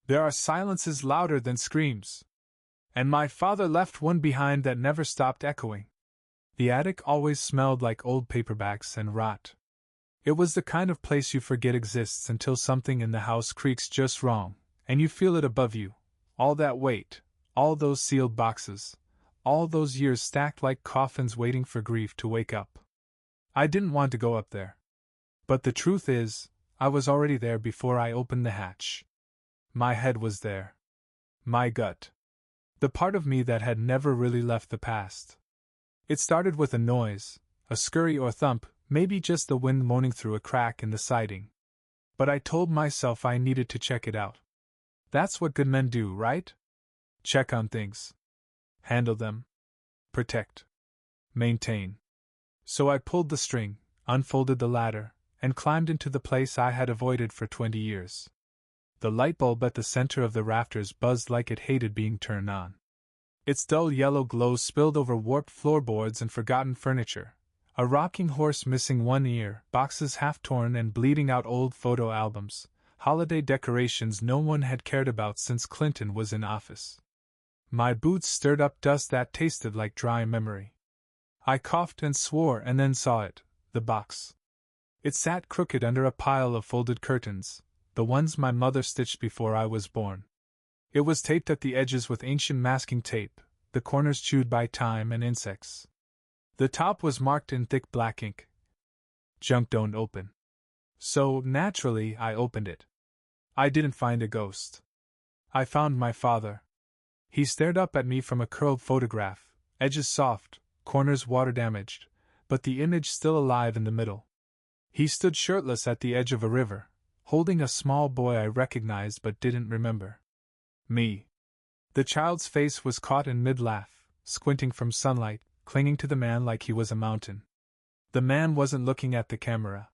There are silences louder than screams. And my father left one behind that never stopped echoing. The attic always smelled like old paperbacks and rot. It was the kind of place you forget exists until something in the house creaks just wrong, and you feel it above you. All that weight, all those sealed boxes, all those years stacked like coffins waiting for grief to wake up. I didn't want to go up there. But the truth is, I was already there before I opened the hatch. My head was there. My gut. The part of me that had never really left the past. It started with a noise, a scurry or thump, maybe just the wind moaning through a crack in the siding. But I told myself I needed to check it out. That's what good men do, right? Check on things. Handle them. Protect. Maintain. So I pulled the string, unfolded the ladder, and climbed into the place I had avoided for 20 years. The light bulb at the center of the rafters buzzed like it hated being turned on. Its dull yellow glow spilled over warped floorboards and forgotten furniture, a rocking horse missing one ear, boxes half torn and bleeding out, old photo albums, holiday decorations no one had cared about since Clinton was in office. My boots stirred up dust that tasted like dry memory. I coughed and swore and then saw it, the box. It sat crooked under a pile of folded curtains, the ones my mother stitched before I was born. It was taped at the edges with ancient masking tape, the corners chewed by time and insects. The top was marked in thick black ink. Junk don't open. So, naturally, I opened it. I didn't find a ghost. I found my father. He stared up at me from a curled photograph, edges soft, corners water-damaged, but the image still alive in the middle. He stood shirtless at the edge of a river, holding a small boy I recognized but didn't remember. Me. The child's face was caught in mid-laugh, squinting from sunlight, clinging to the man like he was a mountain. The man wasn't looking at the camera.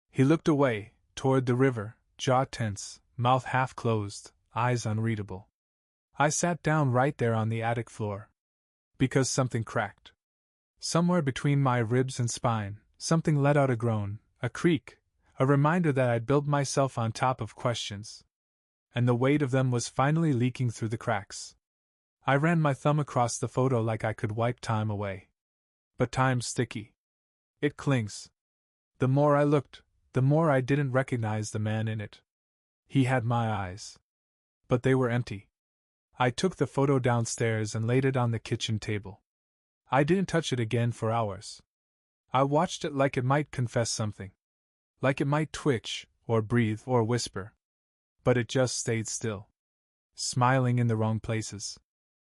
He looked away, toward the river, jaw tense, mouth half closed, eyes unreadable. I sat down right there on the attic floor. Because something cracked. Somewhere between my ribs and spine, something let out a groan, a creak, a reminder that I'd built myself on top of questions. And the weight of them was finally leaking through the cracks. I ran my thumb across the photo like I could wipe time away. But time's sticky. It clings. The more I looked, the more I didn't recognize the man in it. He had my eyes. But they were empty. I took the photo downstairs and laid it on the kitchen table. I didn't touch it again for hours. I watched it like it might confess something. Like it might twitch, or breathe, or whisper. But it just stayed still. Smiling in the wrong places.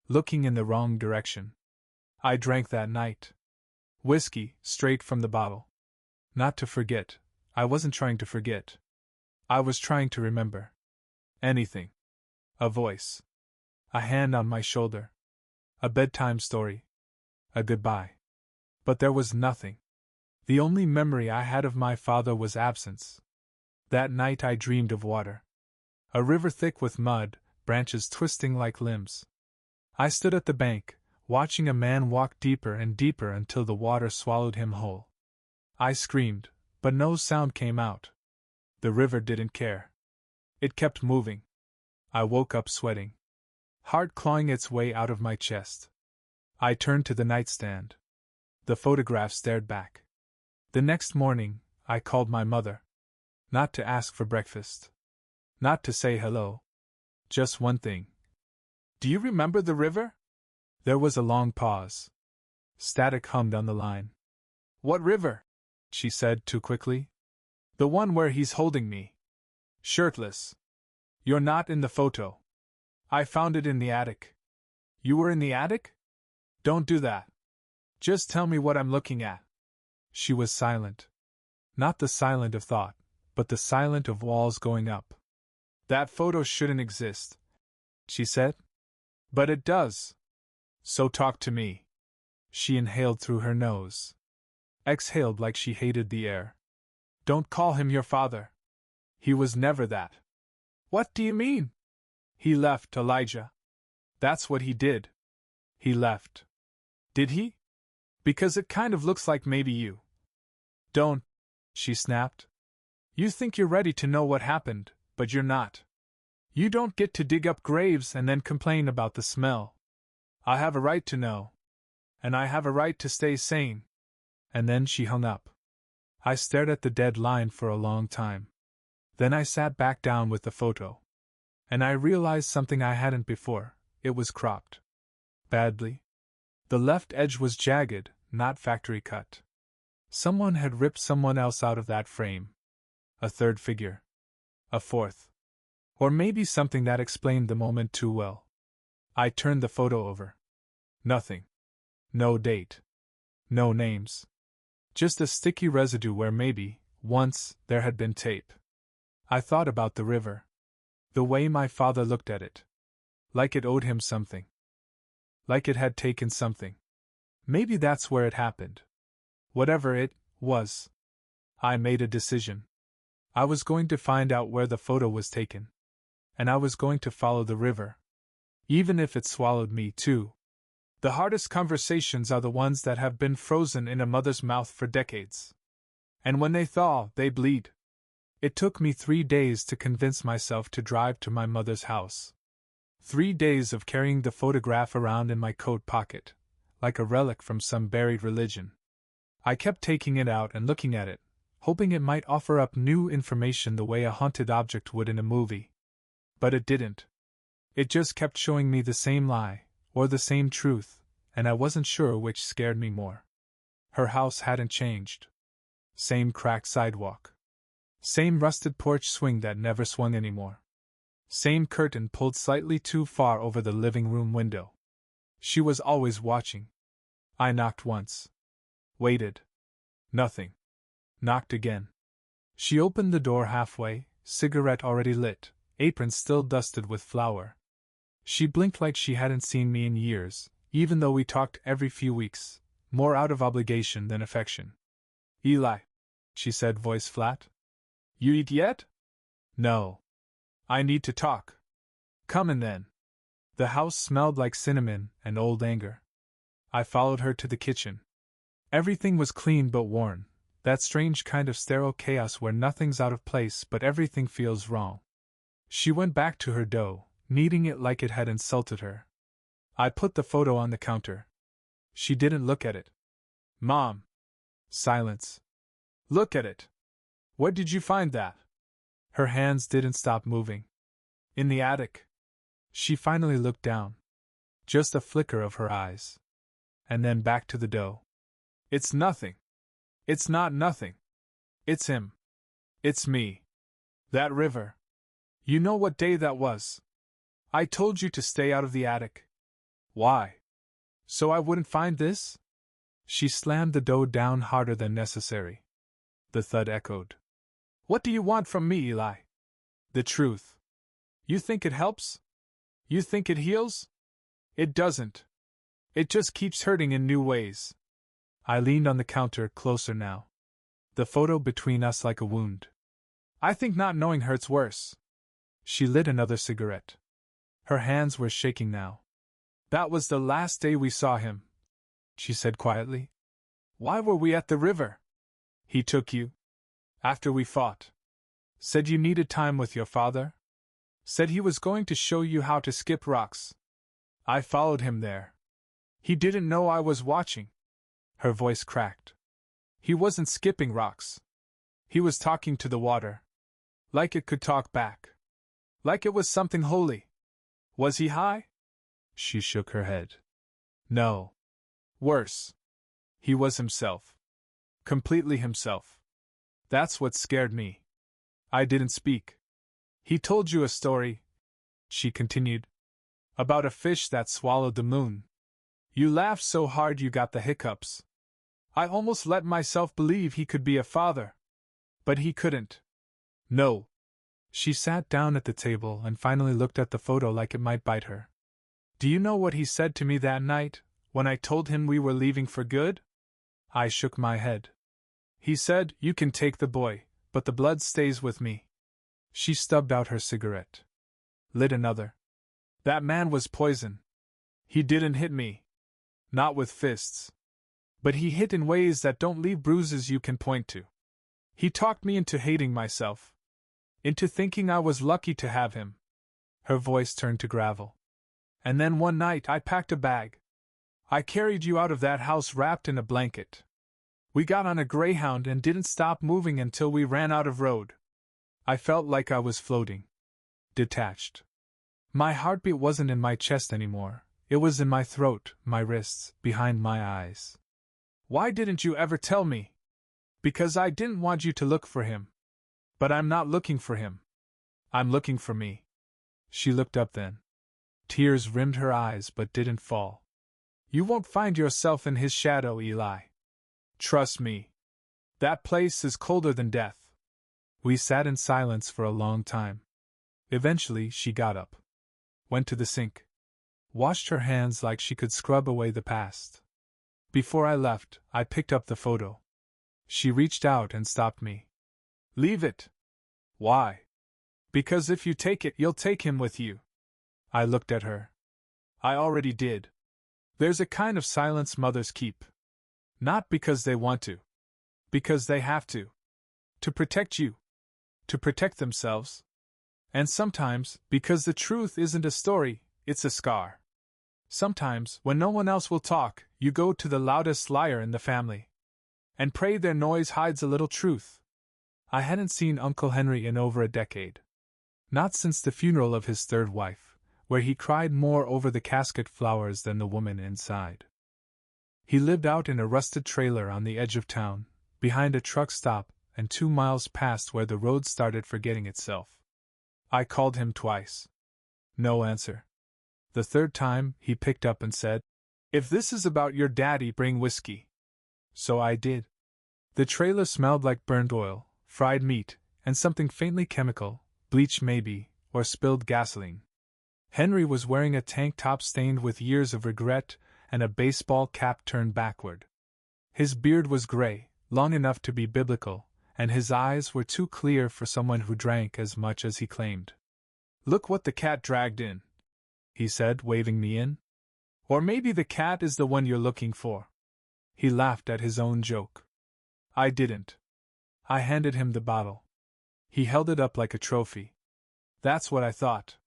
Looking in the wrong direction. I drank that night. Whiskey, straight from the bottle. Not to forget. I wasn't trying to forget. I was trying to remember. Anything. A voice. A hand on my shoulder. A bedtime story. A goodbye. But there was nothing. The only memory I had of my father was absence. That night I dreamed of water. A river thick with mud, branches twisting like limbs. I stood at the bank, watching a man walk deeper and deeper until the water swallowed him whole. I screamed, but no sound came out. The river didn't care. It kept moving. I woke up sweating. Heart clawing its way out of my chest. I turned to the nightstand. The photograph stared back. The next morning, I called my mother. Not to ask for breakfast. Not to say hello. Just one thing. Do you remember the river? There was a long pause. Static hummed on the line. What river? She said too quickly. The one where he's holding me. Shirtless. You're not in the photo. I found it in the attic. You were in the attic? Don't do that. Just tell me what I'm looking at. She was silent. Not the silent of thought, but the silent of walls going up. That photo shouldn't exist, she said. But it does. So talk to me. She inhaled through her nose. Exhaled like she hated the air. Don't call him your father. He was never that. What do you mean? He left, Elijah. That's what he did. He left. Did he? Because it kind of looks like maybe you. Don't, she snapped. You think you're ready to know what happened, but you're not. You don't get to dig up graves and then complain about the smell. I have a right to know. And I have a right to stay sane. And then she hung up. I stared at the dead line for a long time. Then I sat back down with the photo. And I realized something I hadn't before. It was cropped. Badly. The left edge was jagged, not factory cut. Someone had ripped someone else out of that frame. A third figure. A fourth. Or maybe something that explained the moment too well. I turned the photo over. Nothing. No date. No names. Just a sticky residue where maybe, once, there had been tape. I thought about the river. The way my father looked at it. Like it owed him something. Like it had taken something. Maybe that's where it happened. Whatever it was. I made a decision. I was going to find out where the photo was taken. And I was going to follow the river. Even if it swallowed me, too. The hardest conversations are the ones that have been frozen in a mother's mouth for decades. And when they thaw, they bleed. It took me 3 days to convince myself to drive to my mother's house. 3 days of carrying the photograph around in my coat pocket, like a relic from some buried religion. I kept taking it out and looking at it, hoping it might offer up new information the way a haunted object would in a movie. But it didn't. It just kept showing me the same lie, or the same truth, and I wasn't sure which scared me more. Her house hadn't changed. Same cracked sidewalk. Same rusted porch swing that never swung anymore. Same curtain pulled slightly too far over the living room window. She was always watching. I knocked once. Waited. Nothing. Knocked again. She opened the door halfway, cigarette already lit, apron still dusted with flour. She blinked like she hadn't seen me in years, even though we talked every few weeks, more out of obligation than affection. Eli, she said, voice flat. You eat yet? No. I need to talk. Come in then. The house smelled like cinnamon and old anger. I followed her to the kitchen. Everything was clean but worn, that strange kind of sterile chaos where nothing's out of place but everything feels wrong. She went back to her dough, kneading it like it had insulted her. I put the photo on the counter. She didn't look at it. Mom. Silence. Look at it. Where did you find that? Her hands didn't stop moving. In the attic. She finally looked down. Just a flicker of her eyes. And then back to the dough. It's nothing. It's not nothing. It's him. It's me. That river. You know what day that was? I told you to stay out of the attic. Why? So I wouldn't find this? She slammed the dough down harder than necessary. The thud echoed. What do you want from me, Eli? The truth. You think it helps? You think it heals? It doesn't. It just keeps hurting in new ways. I leaned on the counter closer now. The photo between us like a wound. I think not knowing hurts worse. She lit another cigarette. Her hands were shaking now. That was the last day we saw him, she said quietly. Why were we at the river? He took you. After we fought. Said you needed time with your father. Said he was going to show you how to skip rocks. I followed him there. He didn't know I was watching. Her voice cracked. He wasn't skipping rocks. He was talking to the water. Like it could talk back. Like it was something holy. Was he high? She shook her head. No. Worse. He was himself. Completely himself. That's what scared me. I didn't speak. He told you a story, she continued, about a fish that swallowed the moon. You laughed so hard you got the hiccups. I almost let myself believe he could be a father. But he couldn't. No. She sat down at the table and finally looked at the photo like it might bite her. Do you know what he said to me that night, when I told him we were leaving for good? I shook my head. He said, you can take the boy, but the blood stays with me. She stubbed out her cigarette. Lit another. That man was poison. He didn't hit me. Not with fists. But he hit in ways that don't leave bruises you can point to. He talked me into hating myself. Into thinking I was lucky to have him. Her voice turned to gravel. And then one night I packed a bag. I carried you out of that house wrapped in a blanket. We got on a Greyhound and didn't stop moving until we ran out of road. I felt like I was floating. Detached. My heartbeat wasn't in my chest anymore. It was in my throat, my wrists, behind my eyes. Why didn't you ever tell me? Because I didn't want you to look for him. But I'm not looking for him. I'm looking for me. She looked up then. Tears rimmed her eyes but didn't fall. You won't find yourself in his shadow, Eli. Trust me. That place is colder than death. We sat in silence for a long time. Eventually she got up. Went to the sink. Washed her hands like she could scrub away the past. Before I left, I picked up the photo. She reached out and stopped me. Leave it. Why? Because if you take it, you'll take him with you. I looked at her. I already did. There's a kind of silence mothers keep. Not because they want to. Because they have to. To protect you. To protect themselves. And sometimes, because the truth isn't a story, it's a scar. Sometimes, when no one else will talk, you go to the loudest liar in the family. And pray their noise hides a little truth. I hadn't seen Uncle Henry in over a decade. Not since the funeral of his third wife, where he cried more over the casket flowers than the woman inside. He lived out in a rusted trailer on the edge of town, behind a truck stop and 2 miles past where the road started forgetting itself. I called him twice. No answer. The third time, he picked up and said, "If this is about your daddy, bring whiskey." So I did. The trailer smelled like burnt oil, fried meat, and something faintly chemical, bleach maybe, or spilled gasoline. Henry was wearing a tank top stained with years of regret and a baseball cap turned backward. His beard was gray, long enough to be biblical, and his eyes were too clear for someone who drank as much as he claimed. "Look what the cat dragged in," he said, waving me in. "Or maybe the cat is the one you're looking for." He laughed at his own joke. I didn't. I handed him the bottle. He held it up like a trophy. "That's what I thought.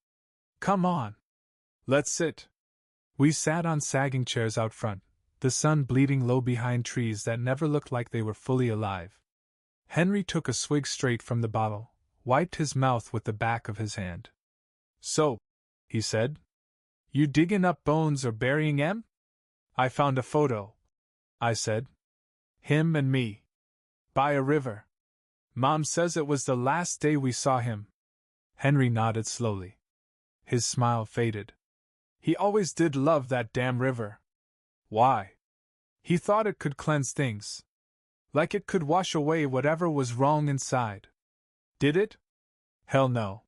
Come on. Let's sit." We sat on sagging chairs out front, the sun bleeding low behind trees that never looked like they were fully alive. Henry took a swig straight from the bottle, wiped his mouth with the back of his hand. "So," he said, "you digging up bones or burying 'em?" "I found a photo," I said. "Him and me. By a river. Mom says it was the last day we saw him." Henry nodded slowly. His smile faded. "He always did love that damn river." "Why?" "He thought it could cleanse things. Like it could wash away whatever was wrong inside." "Did it?" "Hell no.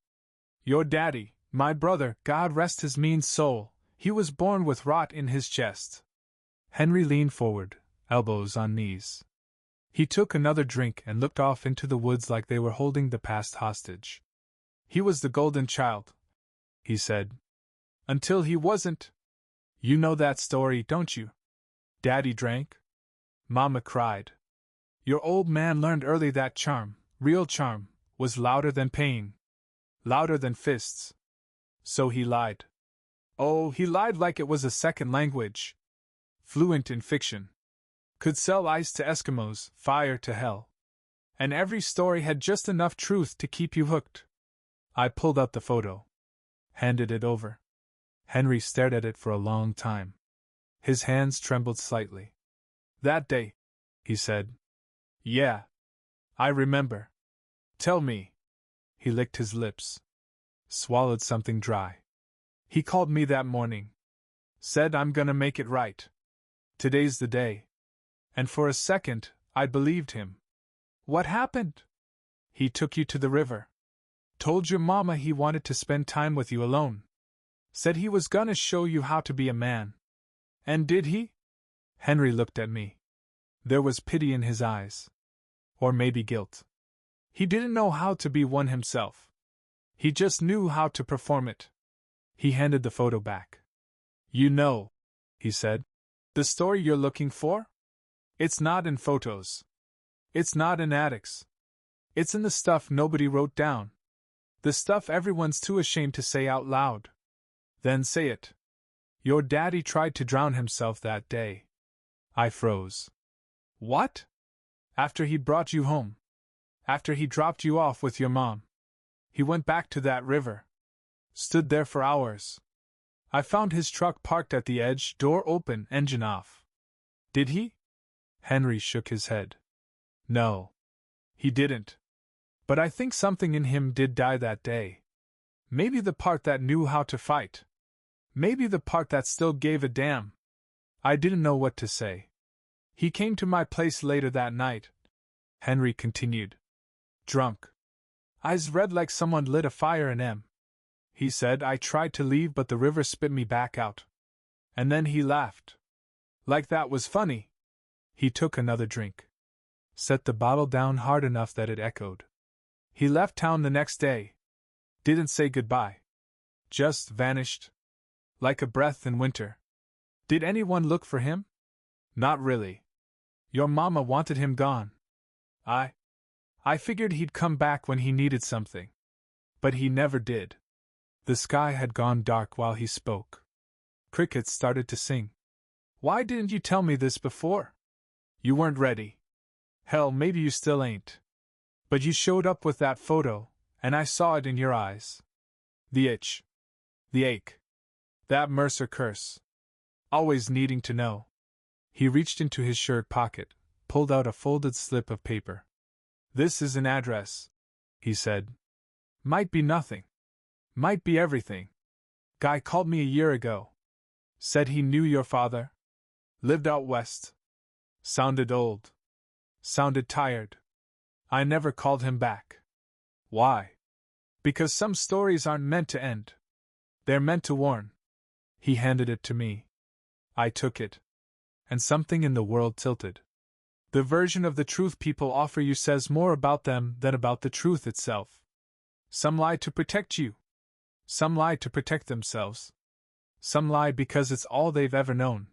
Your daddy, my brother, God rest his mean soul, he was born with rot in his chest." Henry leaned forward, elbows on knees. He took another drink and looked off into the woods like they were holding the past hostage. "He was the golden child," he said. "Until he wasn't. You know that story, don't you? Daddy drank. Mama cried. Your old man learned early that charm, real charm, was louder than pain. Louder than fists. So he lied. Oh, he lied like it was a second language. Fluent in fiction. Could sell ice to Eskimos, fire to hell. And every story had just enough truth to keep you hooked." I pulled out the photo. Handed it over. Henry stared at it for a long time. His hands trembled slightly. "That day," he said. "Yeah. I remember. Tell me." He licked his lips. Swallowed something dry. "He called me that morning. Said I'm gonna make it right. Today's the day." And for a second, I believed him. "What happened?" "He took you to the river. Told your mama he wanted to spend time with you alone. Said he was gonna show you how to be a man." "And did he?" Henry looked at me. There was pity in his eyes. Or maybe guilt. He didn't know how to be one himself. He just knew how to perform it. He handed the photo back. "You know," he said, "the story you're looking for? It's not in photos. It's not in attics. It's in the stuff nobody wrote down. The stuff everyone's too ashamed to say out loud. Then say it. Your daddy tried to drown himself that day. I froze. What? After he brought you home? After he dropped you off with your mom? He went back to that river. Stood there for hours. I found his truck parked at the edge, door open, engine off. Did he? Henry shook his head. No. He didn't. But I think something in him did die that day. Maybe the part that knew how to fight. Maybe the part that still gave a damn. I didn't know what to say. He came to my place later that night, Henry continued. Drunk. Eyes red like someone lit a fire in him. He said I tried to leave but the river spit me back out. And then he laughed. Like that was funny. He took another drink. Set the bottle down hard enough that it echoed. He left town the next day. Didn't say goodbye. Just vanished. Like a breath in winter. Did anyone look for him? Not really. Your mama wanted him gone. I figured he'd come back when he needed something. But he never did. The sky had gone dark while he spoke. Crickets started to sing. Why didn't you tell me this before? You weren't ready. Hell, maybe you still ain't. But you showed up with that photo, and I saw it in your eyes. The itch. The ache. That Mercer curse. Always needing to know. He reached into his shirt pocket, pulled out a folded slip of paper. This is an address, he said. Might be nothing. Might be everything. Guy called me a year ago. Said he knew your father. Lived out west. Sounded old. Sounded tired. I never called him back. Why? Because some stories aren't meant to end. They're meant to warn. He handed it to me. I took it. And something in the world tilted. The version of the truth people offer you says more about them than about the truth itself. Some lie to protect you. Some lie to protect themselves. Some lie because it's all they've ever known.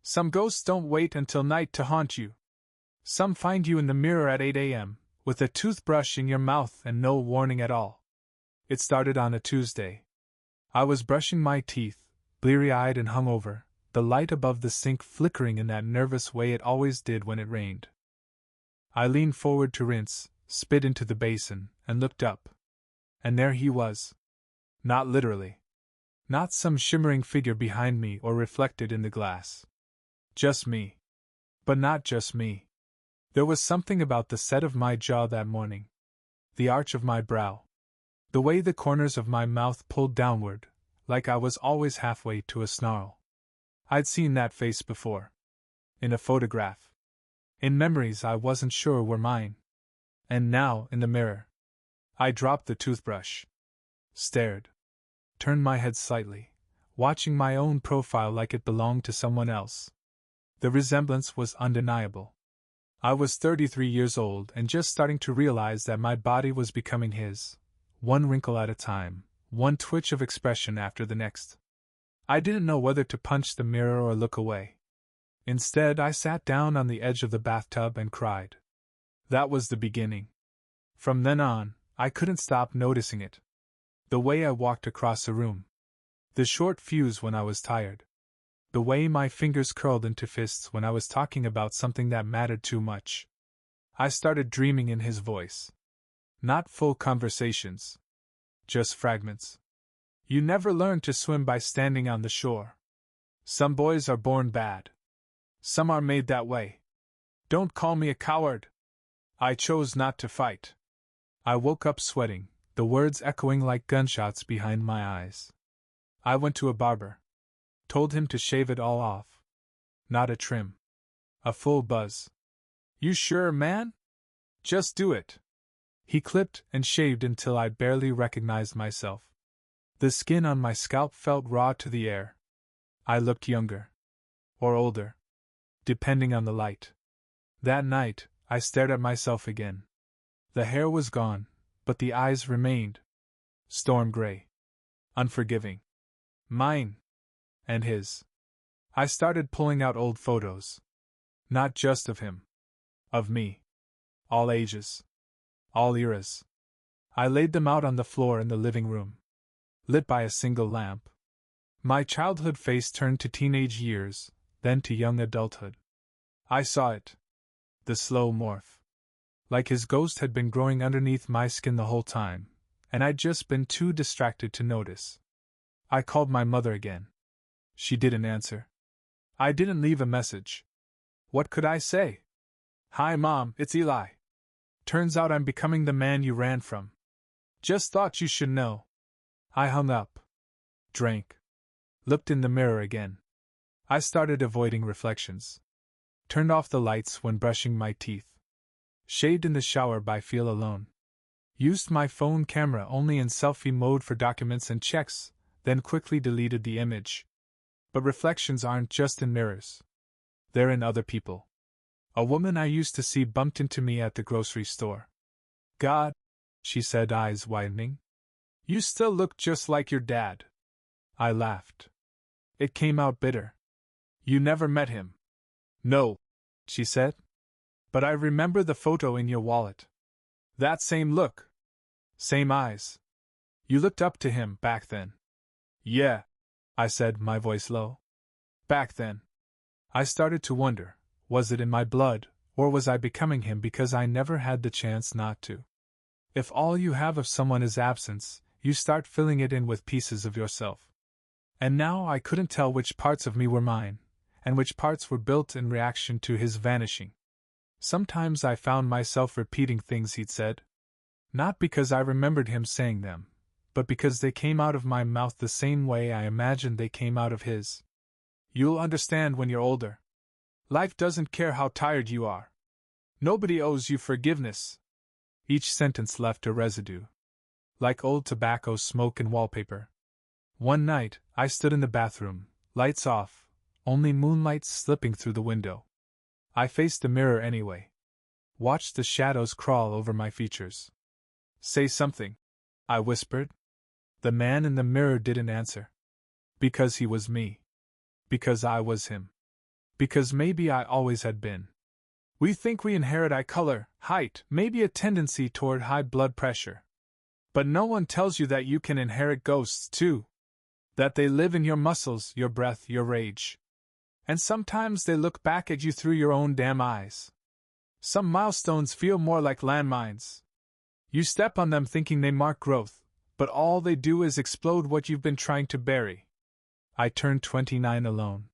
Some ghosts don't wait until night to haunt you. Some find you in the mirror at 8 a.m., with a toothbrush in your mouth and no warning at all. It started on a Tuesday. I was brushing my teeth, bleary-eyed and hungover, the light above the sink flickering in that nervous way it always did when it rained. I leaned forward to rinse, spit into the basin, and looked up. And there he was. Not literally. Not some shimmering figure behind me or reflected in the glass. Just me. But not just me. There was something about the set of my jaw that morning. The arch of my brow. The way the corners of my mouth pulled downward, like I was always halfway to a snarl. I'd seen that face before. In a photograph. In memories I wasn't sure were mine. And now, in the mirror. I dropped the toothbrush. Stared. Turned my head slightly, watching my own profile like it belonged to someone else. The resemblance was undeniable. I was 33 years old and just starting to realize that my body was becoming his, one wrinkle at a time, one twitch of expression after the next. I didn't know whether to punch the mirror or look away. Instead, I sat down on the edge of the bathtub and cried. That was the beginning. From then on, I couldn't stop noticing it. The way I walked across the room. The short fuse when I was tired. The way my fingers curled into fists when I was talking about something that mattered too much. I started dreaming in his voice. Not full conversations. Just fragments. You never learn to swim by standing on the shore. Some boys are born bad. Some are made that way. Don't call me a coward. I chose not to fight. I woke up sweating, the words echoing like gunshots behind my eyes. I went to a barber. Told him to shave it all off. Not a trim. A full buzz. You sure, man? Just do it. He clipped and shaved until I barely recognized myself. The skin on my scalp felt raw to the air. I looked younger. Or older. Depending on the light. That night, I stared at myself again. The hair was gone, but the eyes remained. Storm gray. Unforgiving. Mine. And his. I started pulling out old photos. Not just of him. Of me. All ages. All eras. I laid them out on the floor in the living room, lit by a single lamp. My childhood face turned to teenage years, then to young adulthood. I saw it. The slow morph. Like his ghost had been growing underneath my skin the whole time, and I'd just been too distracted to notice. I called my mother again. She didn't answer. I didn't leave a message. What could I say? Hi, Mom, it's Eli. Turns out I'm becoming the man you ran from. Just thought you should know. I hung up. Drank. Looked in the mirror again. I started avoiding reflections. Turned off the lights when brushing my teeth. Shaved in the shower by feel alone. Used my phone camera only in selfie mode for documents and checks, then quickly deleted the image. But reflections aren't just in mirrors. They're in other people. A woman I used to see bumped into me at the grocery store. God, she said, eyes widening. You still look just like your dad. I laughed. It came out bitter. You never met him. No, she said. But I remember the photo in your wallet. That same look. Same eyes. You looked up to him back then. Yeah, I said, my voice low. Back then. I started to wonder, was it in my blood, or was I becoming him because I never had the chance not to? If all you have of someone is absence, you start filling it in with pieces of yourself. And now I couldn't tell which parts of me were mine, and which parts were built in reaction to his vanishing. Sometimes I found myself repeating things he'd said. Not because I remembered him saying them, but because they came out of my mouth the same way I imagined they came out of his. You'll understand when you're older. Life doesn't care how tired you are. Nobody owes you forgiveness. Each sentence left a residue. Like old tobacco smoke and wallpaper. One night, I stood in the bathroom, lights off, only moonlight slipping through the window. I faced the mirror anyway. Watched the shadows crawl over my features. Say something, I whispered. The man in the mirror didn't answer. Because he was me. Because I was him. Because maybe I always had been. We think we inherit eye color, height, maybe a tendency toward high blood pressure. But no one tells you that you can inherit ghosts too. That they live in your muscles, your breath, your rage. And sometimes they look back at you through your own damn eyes. Some milestones feel more like landmines. You step on them thinking they mark growth, but all they do is explode what you've been trying to bury. I turned 29 alone.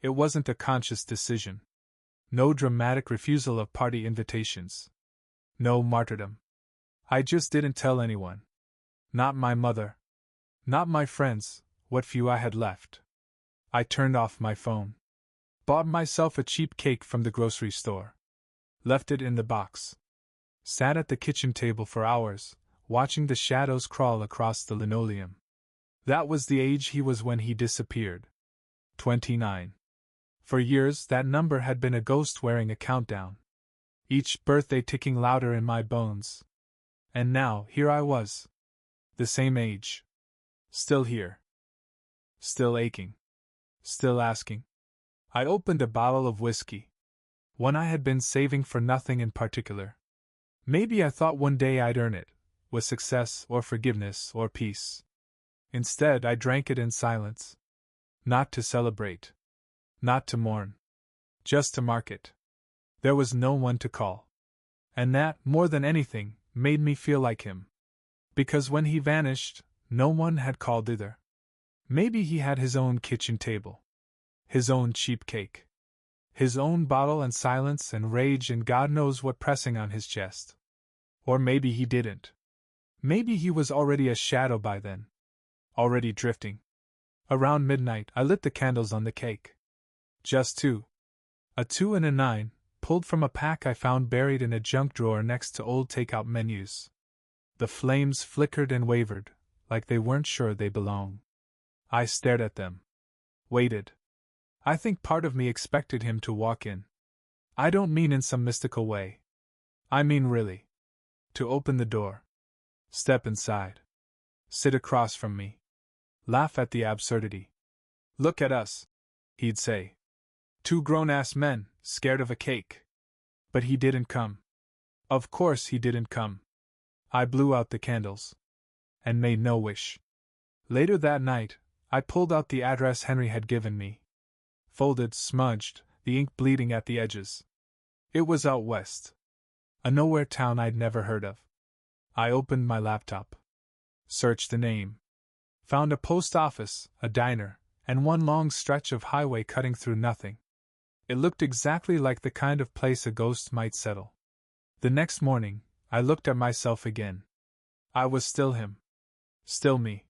It wasn't a conscious decision. No dramatic refusal of party invitations. No martyrdom. I just didn't tell anyone. Not my mother. Not my friends, what few I had left. I turned off my phone. Bought myself a cheap cake from the grocery store. Left it in the box. Sat at the kitchen table for hours, watching the shadows crawl across the linoleum. That was the age he was when he disappeared. 29. For years that number had been a ghost wearing a countdown. Each birthday ticking louder in my bones. And now, here I was. The same age. Still here. Still aching. Still asking. I opened a bottle of whiskey. One I had been saving for nothing in particular. Maybe I thought one day I'd earn it, with success or forgiveness or peace. Instead, I drank it in silence. Not to celebrate. Not to mourn. Just to mark it. There was no one to call. And that, more than anything, made me feel like him. Because when he vanished, no one had called either. Maybe he had his own kitchen table. His own cheap cake. His own bottle and silence and rage and God knows what pressing on his chest. Or maybe he didn't. Maybe he was already a shadow by then. Already drifting. Around midnight, I lit the candles on the cake. Just two. A 2 and a 9, pulled from a pack I found buried in a junk drawer next to old takeout menus. The flames flickered and wavered, like they weren't sure they belonged. I stared at them. Waited. I think part of me expected him to walk in. I don't mean in some mystical way. I mean really. To open the door. Step inside. Sit across from me. Laugh at the absurdity. Look at us, he'd say. Two grown-ass men, scared of a cake. But he didn't come. Of course he didn't come. I blew out the candles. And made no wish. Later that night, I pulled out the address Henry had given me. Folded, smudged, the ink bleeding at the edges. It was out west. A nowhere town I'd never heard of. I opened my laptop. Searched the name. Found a post office, a diner, and one long stretch of highway cutting through nothing. It looked exactly like the kind of place a ghost might settle. The next morning, I looked at myself again. I was still him. Still me.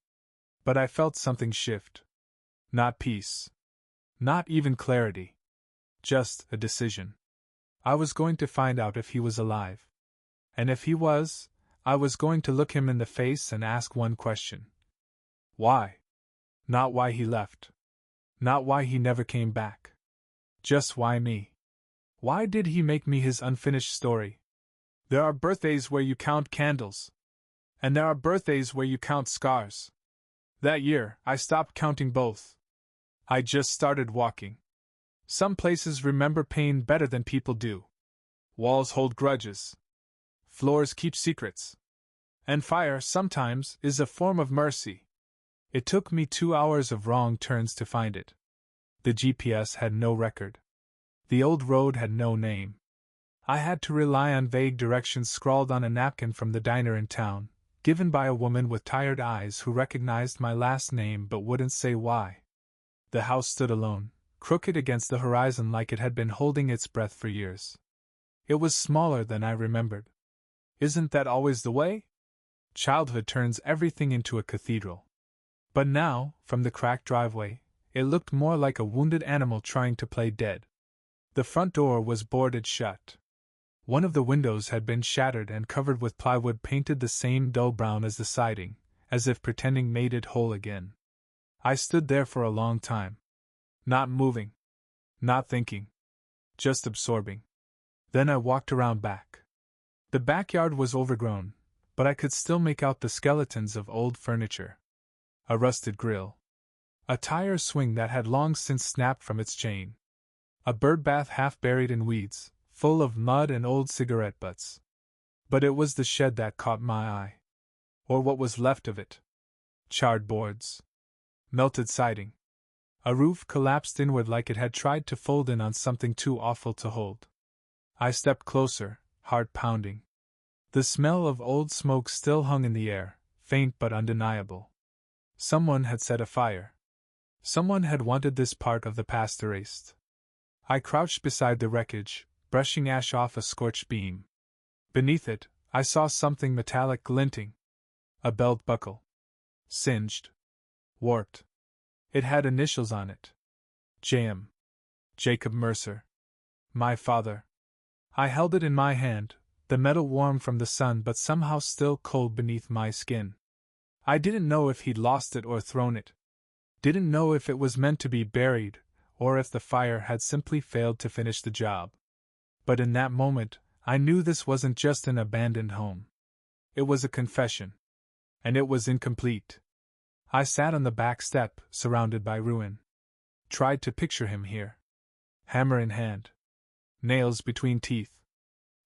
But I felt something shift. Not peace. Not even clarity. Just a decision. I was going to find out if he was alive. And if he was, I was going to look him in the face and ask one question. Why? Not why he left. Not why he never came back. Just why me? Why did he make me his unfinished story? There are birthdays where you count candles. And there are birthdays where you count scars. That year, I stopped counting both. I just started walking. Some places remember pain better than people do. Walls hold grudges. Floors keep secrets. And fire, sometimes, is a form of mercy. It took me 2 hours of wrong turns to find it. The GPS had no record. The old road had no name. I had to rely on vague directions scrawled on a napkin from the diner in town, given by a woman with tired eyes who recognized my last name but wouldn't say why. The house stood alone, crooked against the horizon like it had been holding its breath for years. It was smaller than I remembered. Isn't that always the way? Childhood turns everything into a cathedral. But now, from the cracked driveway, it looked more like a wounded animal trying to play dead. The front door was boarded shut. One of the windows had been shattered and covered with plywood painted the same dull brown as the siding, as if pretending made it whole again. I stood there for a long time. Not moving. Not thinking. Just absorbing. Then I walked around back. The backyard was overgrown, but I could still make out the skeletons of old furniture. A rusted grill. A tire swing that had long since snapped from its chain. A birdbath half buried in weeds, full of mud and old cigarette butts. But it was the shed that caught my eye. Or what was left of it. Charred boards. Melted siding. A roof collapsed inward like it had tried to fold in on something too awful to hold. I stepped closer, heart pounding. The smell of old smoke still hung in the air, faint but undeniable. Someone had set a fire. Someone had wanted this part of the past erased. I crouched beside the wreckage, brushing ash off a scorched beam. Beneath it, I saw something metallic glinting. A belt buckle. Singed. Warped. It had initials on it. J.M. Jacob Mercer. My father. I held it in my hand, the metal warm from the sun but somehow still cold beneath my skin. I didn't know if he'd lost it or thrown it. Didn't know if it was meant to be buried, or if the fire had simply failed to finish the job. But in that moment, I knew this wasn't just an abandoned home. It was a confession. And it was incomplete. I sat on the back step, surrounded by ruin. Tried to picture him here. Hammer in hand. Nails between teeth.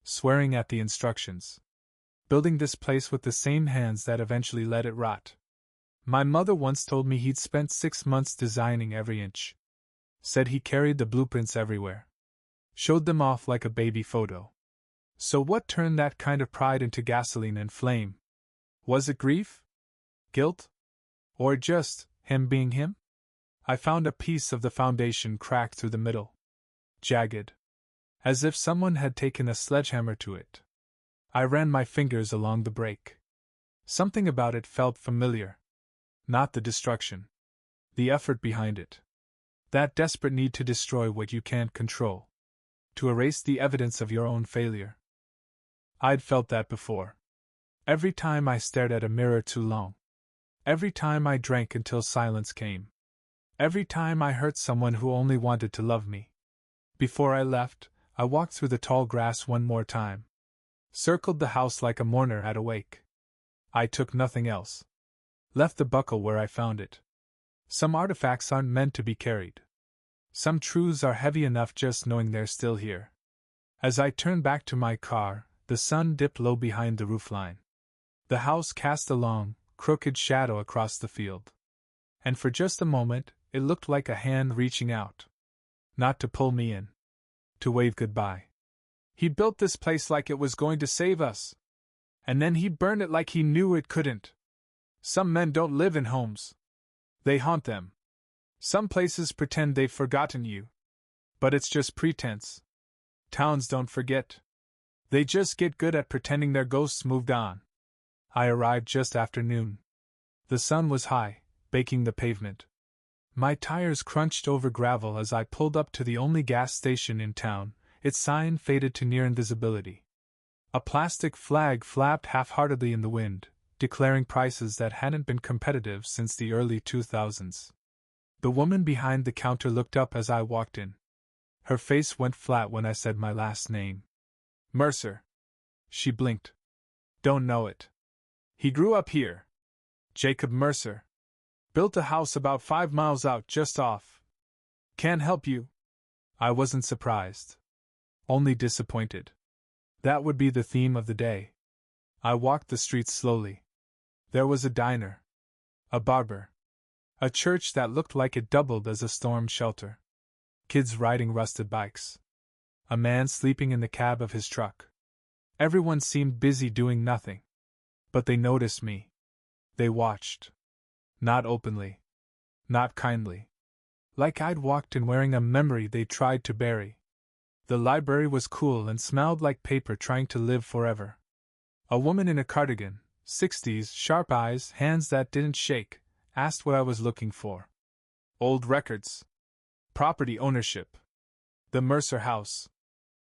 Swearing at the instructions. Building this place with the same hands that eventually let it rot. My mother once told me he'd spent 6 months designing every inch. Said he carried the blueprints everywhere. Showed them off like a baby photo. So what turned that kind of pride into gasoline and flame? Was it grief? Guilt? Or just him being him? I found a piece of the foundation cracked through the middle. Jagged. As if someone had taken a sledgehammer to it. I ran my fingers along the break. Something about it felt familiar. Not the destruction. The effort behind it. That desperate need to destroy what you can't control. To erase the evidence of your own failure. I'd felt that before. Every time I stared at a mirror too long. Every time I drank until silence came. Every time I hurt someone who only wanted to love me. Before I left, I walked through the tall grass one more time. Circled the house like a mourner at a wake. I took nothing else. Left the buckle where I found it. Some artifacts aren't meant to be carried. Some truths are heavy enough just knowing they're still here. As I turned back to my car, the sun dipped low behind the roofline. The house cast a long, crooked shadow across the field. And for just a moment, it looked like a hand reaching out. Not to pull me in. To wave goodbye. He built this place like it was going to save us. And then he burned it like he knew it couldn't. Some men don't live in homes. They haunt them. Some places pretend they've forgotten you. But it's just pretense. Towns don't forget. They just get good at pretending their ghosts moved on. I arrived just after noon. The sun was high, baking the pavement. My tires crunched over gravel as I pulled up to the only gas station in town, its sign faded to near invisibility. A plastic flag flapped half-heartedly in the wind, declaring prices that hadn't been competitive since the early 2000s. The woman behind the counter looked up as I walked in. Her face went flat when I said my last name. Mercer. She blinked. Don't know it. He grew up here. Jacob Mercer. Built a house about 5 miles out just off. Can't help you. I wasn't surprised. Only disappointed. That would be the theme of the day. I walked the streets slowly. There was a diner. A barber. A church that looked like it doubled as a storm shelter. Kids riding rusted bikes. A man sleeping in the cab of his truck. Everyone seemed busy doing nothing. But they noticed me. They watched. Not openly. Not kindly. Like I'd walked in wearing a memory they tried to bury. The library was cool and smelled like paper trying to live forever. A woman in a cardigan, 60s, sharp eyes, hands that didn't shake, asked what I was looking for. Old records. Property ownership. The Mercer house.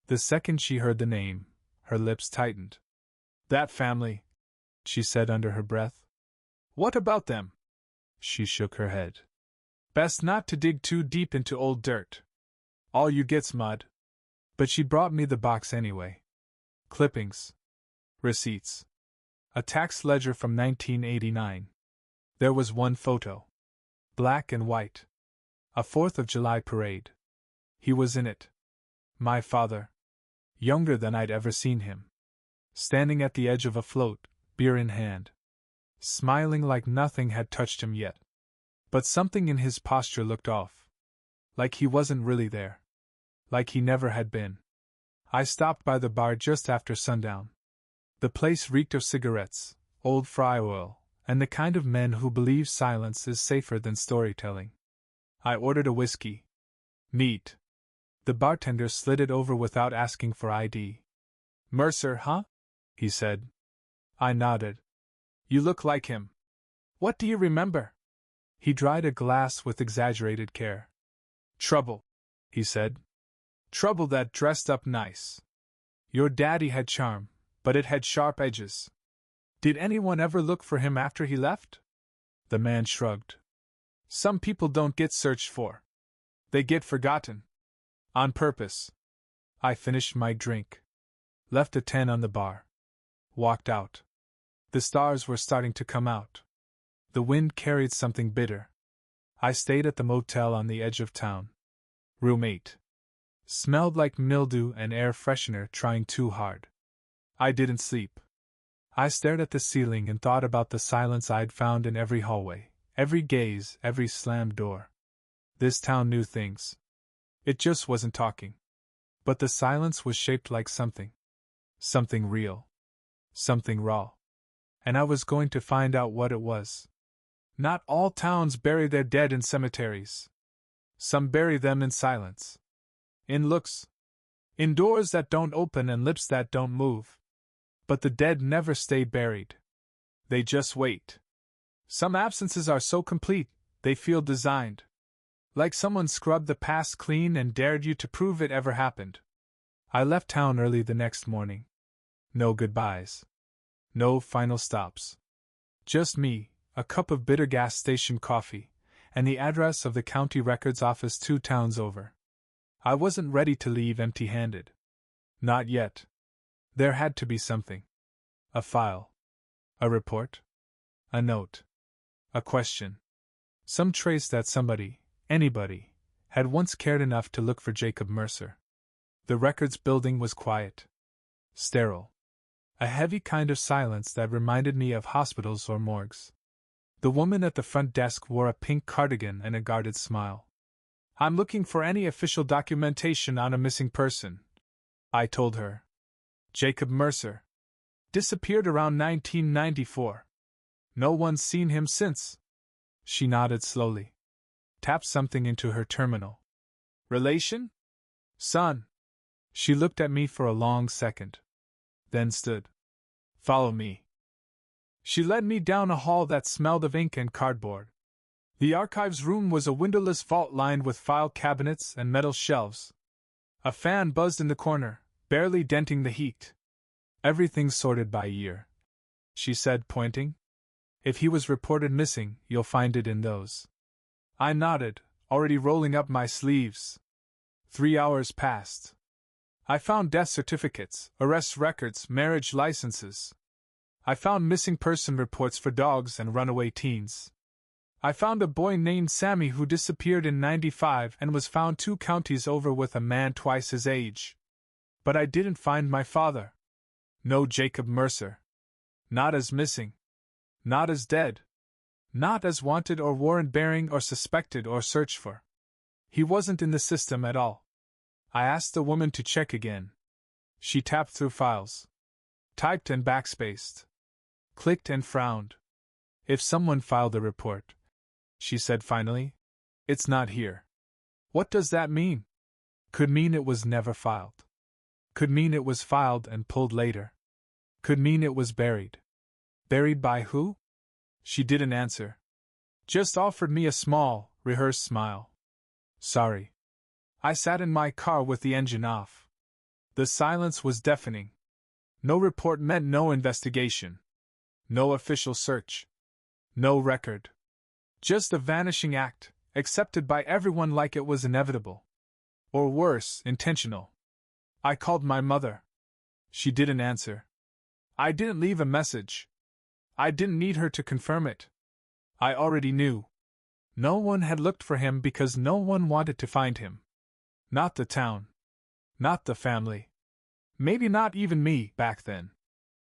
The second she heard the name, her lips tightened. That family, she said under her breath. What about them? She shook her head. Best not to dig too deep into old dirt. All you get's mud. But she brought me the box anyway. Clippings. Receipts. A tax ledger from 1989. There was one photo. Black and white. A 4th of July parade. He was in it. My father. Younger than I'd ever seen him. Standing at the edge of a float, beer in hand. Smiling like nothing had touched him yet. But something in his posture looked off. Like he wasn't really there. Like he never had been. I stopped by the bar just after sundown. The place reeked of cigarettes, old fry oil, and the kind of men who believe silence is safer than storytelling. I ordered a whiskey. Neat. The bartender slid it over without asking for ID. Mercer, huh? He said. I nodded. You look like him. What do you remember? He dried a glass with exaggerated care. Trouble, he said. Trouble that dressed up nice. Your daddy had charm, but it had sharp edges. Did anyone ever look for him after he left? The man shrugged. Some people don't get searched for. They get forgotten. On purpose. I finished my drink. Left a 10 on the bar. Walked out. The stars were starting to come out. The wind carried something bitter. I stayed at the motel on the edge of town. Room 8. Smelled like mildew and air freshener trying too hard. I didn't sleep. I stared at the ceiling and thought about the silence I'd found in every hallway, every gaze, every slammed door. This town knew things. It just wasn't talking. But the silence was shaped like something. Something real. Something raw. And I was going to find out what it was. Not all towns bury their dead in cemeteries. Some bury them in silence. In looks. In doors that don't open and lips that don't move. But the dead never stay buried. They just wait. Some absences are so complete, they feel designed. Like someone scrubbed the past clean and dared you to prove it ever happened. I left town early the next morning. No goodbyes. No final stops. Just me, a cup of bitter gas station coffee, and the address of the county records office 2 towns over. I wasn't ready to leave empty-handed. Not yet. There had to be something. A file. A report. A note. A question. Some trace that somebody, anybody, had once cared enough to look for Jacob Mercer. The records building was quiet. Sterile. A heavy kind of silence that reminded me of hospitals or morgues. The woman at the front desk wore a pink cardigan and a guarded smile. I'm looking for any official documentation on a missing person, I told her. Jacob Mercer. Disappeared around 1994. No one's seen him since. She nodded slowly. Tapped something into her terminal. Relation? Son. She looked at me for a long second. Then stood. Follow me. She led me down a hall that smelled of ink and cardboard. The archives room was a windowless vault lined with file cabinets and metal shelves. A fan buzzed in the corner, barely denting the heat. Everything sorted by year, she said, pointing. If he was reported missing, you'll find it in those. I nodded, already rolling up my sleeves. 3 hours passed. I found death certificates, arrest records, marriage licenses. I found missing person reports for dogs and runaway teens. I found a boy named Sammy who disappeared in '95 and was found 2 counties over with a man twice his age. But I didn't find my father. No Jacob Mercer. Not as missing. Not as dead. Not as wanted or warrant-bearing or suspected or searched for. He wasn't in the system at all. I asked the woman to check again. She tapped through files. Typed and backspaced. Clicked and frowned. If someone filed a report, she said finally, it's not here. What does that mean? Could mean it was never filed. Could mean it was filed and pulled later. Could mean it was buried. Buried by who? She didn't answer. Just offered me a small, rehearsed smile. Sorry. I sat in my car with the engine off. The silence was deafening. No report meant no investigation. No official search. No record. Just a vanishing act, accepted by everyone like it was inevitable. Or worse, intentional. I called my mother. She didn't answer. I didn't leave a message. I didn't need her to confirm it. I already knew. No one had looked for him because no one wanted to find him. Not the town. Not the family. Maybe not even me back then.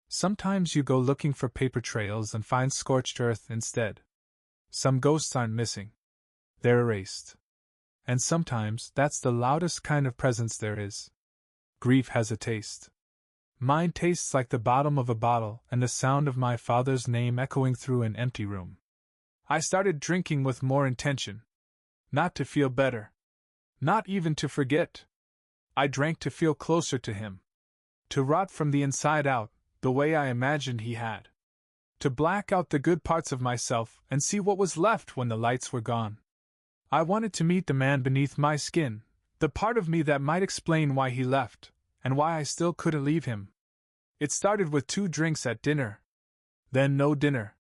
Sometimes you go looking for paper trails and find scorched earth instead. Some ghosts aren't missing. They're erased. And sometimes that's the loudest kind of presence there is. Grief has a taste. Mine tastes like the bottom of a bottle and the sound of my father's name echoing through an empty room. I started drinking with more intention. Not to feel better. Not even to forget. I drank to feel closer to him. To rot from the inside out, the way I imagined he had. To black out the good parts of myself and see what was left when the lights were gone. I wanted to meet the man beneath my skin, the part of me that might explain why he left, and why I still couldn't leave him. It started with 2 drinks at dinner. Then no dinner.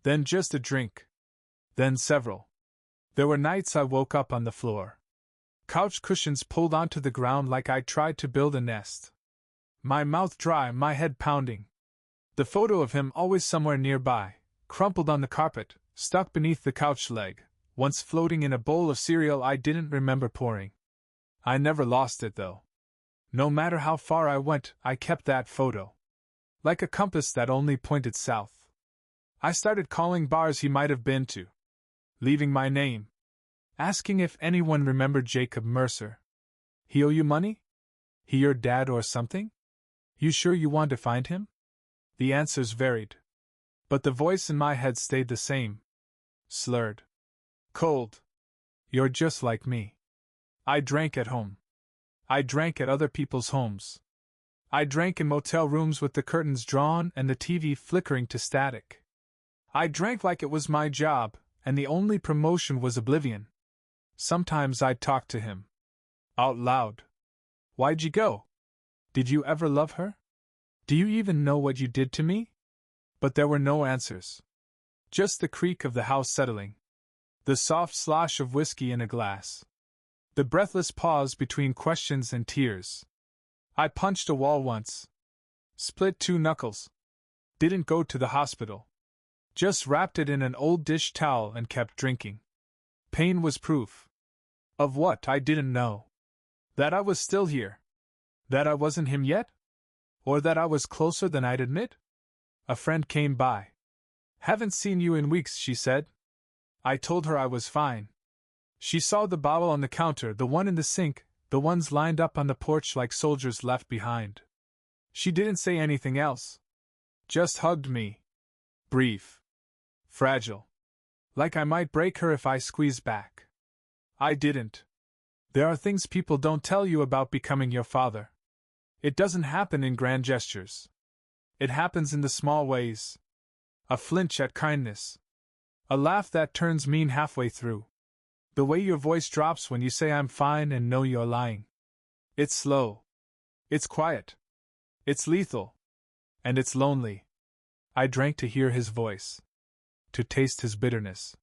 Then just a drink. Then several. There were nights I woke up on the floor. Couch cushions pulled onto the ground like I tried to build a nest. My mouth dry, my head pounding. The photo of him always somewhere nearby, crumpled on the carpet, stuck beneath the couch leg, once floating in a bowl of cereal I didn't remember pouring. I never lost it though. No matter how far I went, I kept that photo. Like a compass that only pointed south. I started calling bars he might have been to. Leaving my name. Asking if anyone remembered Jacob Mercer. He owe you money? He your dad or something? You sure you want to find him? The answers varied. But the voice in my head stayed the same. Slurred. Cold. You're just like me. I drank at home. I drank at other people's homes. I drank in motel rooms with the curtains drawn and the TV flickering to static. I drank like it was my job, and the only promotion was oblivion. Sometimes I'd talk to him. Out loud. Why'd you go? Did you ever love her? Do you even know what you did to me? But there were no answers. Just the creak of the house settling. The soft slosh of whiskey in a glass. The breathless pause between questions and tears. I punched a wall once. Split 2 knuckles. Didn't go to the hospital. Just wrapped it in an old dish towel and kept drinking. Pain was proof. Of what I didn't know. That I was still here. That I wasn't him yet? Or that I was closer than I'd admit? A friend came by. Haven't seen you in weeks, she said. I told her I was fine. She saw the bottle on the counter, the one in the sink, the ones lined up on the porch like soldiers left behind. She didn't say anything else. Just hugged me. Brief. Fragile. Like I might break her if I squeezed back. I didn't. There are things people don't tell you about becoming your father. It doesn't happen in grand gestures. It happens in the small ways. A flinch at kindness. A laugh that turns mean halfway through. The way your voice drops when you say I'm fine and know you're lying. It's slow. It's quiet. It's lethal. And it's lonely. I drank to hear his voice. To taste his bitterness.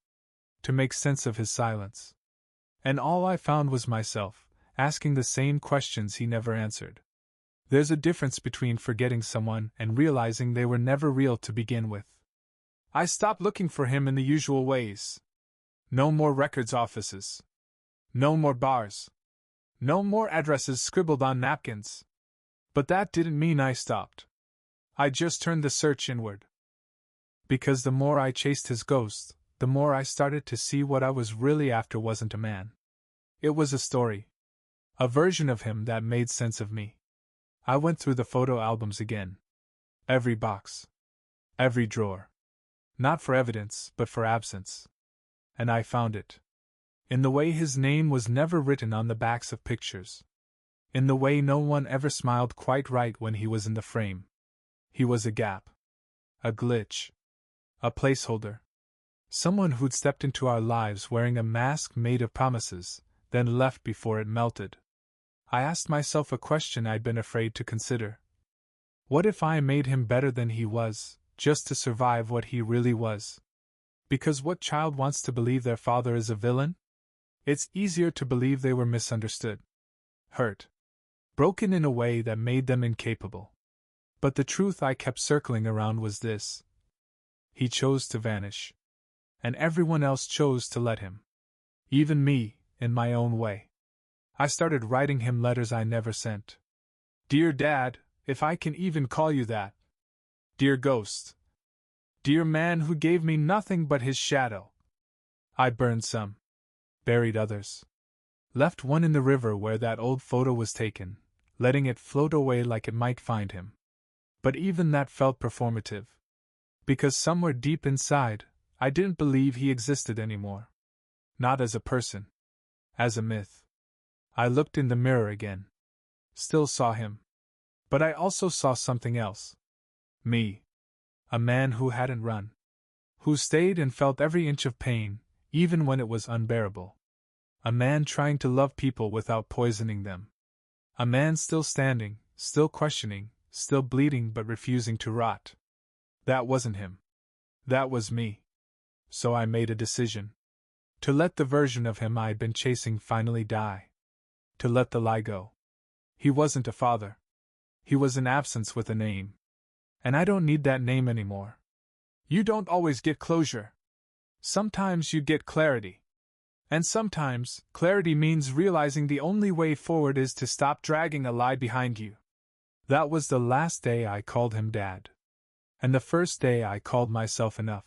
To make sense of his silence. And all I found was myself, asking the same questions he never answered. There's a difference between forgetting someone and realizing they were never real to begin with. I stopped looking for him in the usual ways. No more records offices. No more bars. No more addresses scribbled on napkins. But that didn't mean I stopped. I just turned the search inward. Because the more I chased his ghost, the more I started to see what I was really after wasn't a man. It was a story. A version of him that made sense of me. I went through the photo albums again. Every box. Every drawer. Not for evidence, but for absence. And I found it. In the way his name was never written on the backs of pictures. In the way no one ever smiled quite right when he was in the frame. He was a gap. A glitch. A placeholder. Someone who'd stepped into our lives wearing a mask made of promises, then left before it melted. I asked myself a question I'd been afraid to consider. What if I made him better than he was, just to survive what he really was? Because what child wants to believe their father is a villain? It's easier to believe they were misunderstood. Hurt. Broken in a way that made them incapable. But the truth I kept circling around was this. He chose to vanish. And everyone else chose to let him. Even me, in my own way. I started writing him letters I never sent. Dear Dad, if I can even call you that. Dear Ghost. Dear man who gave me nothing but his shadow. I burned some. Buried others. Left one in the river where that old photo was taken, letting it float away like it might find him. But even that felt performative. Because somewhere deep inside, I didn't believe he existed anymore. Not as a person. As a myth. I looked in the mirror again. Still saw him. But I also saw something else. Me. A man who hadn't run. Who stayed and felt every inch of pain, even when it was unbearable. A man trying to love people without poisoning them. A man still standing, still questioning, still bleeding but refusing to rot. That wasn't him. That was me. So I made a decision. To let the version of him I'd been chasing finally die. To let the lie go. He wasn't a father. He was an absence with a name. And I don't need that name anymore. You don't always get closure. Sometimes you get clarity. And sometimes, clarity means realizing the only way forward is to stop dragging a lie behind you. That was the last day I called him Dad. And the first day I called myself enough.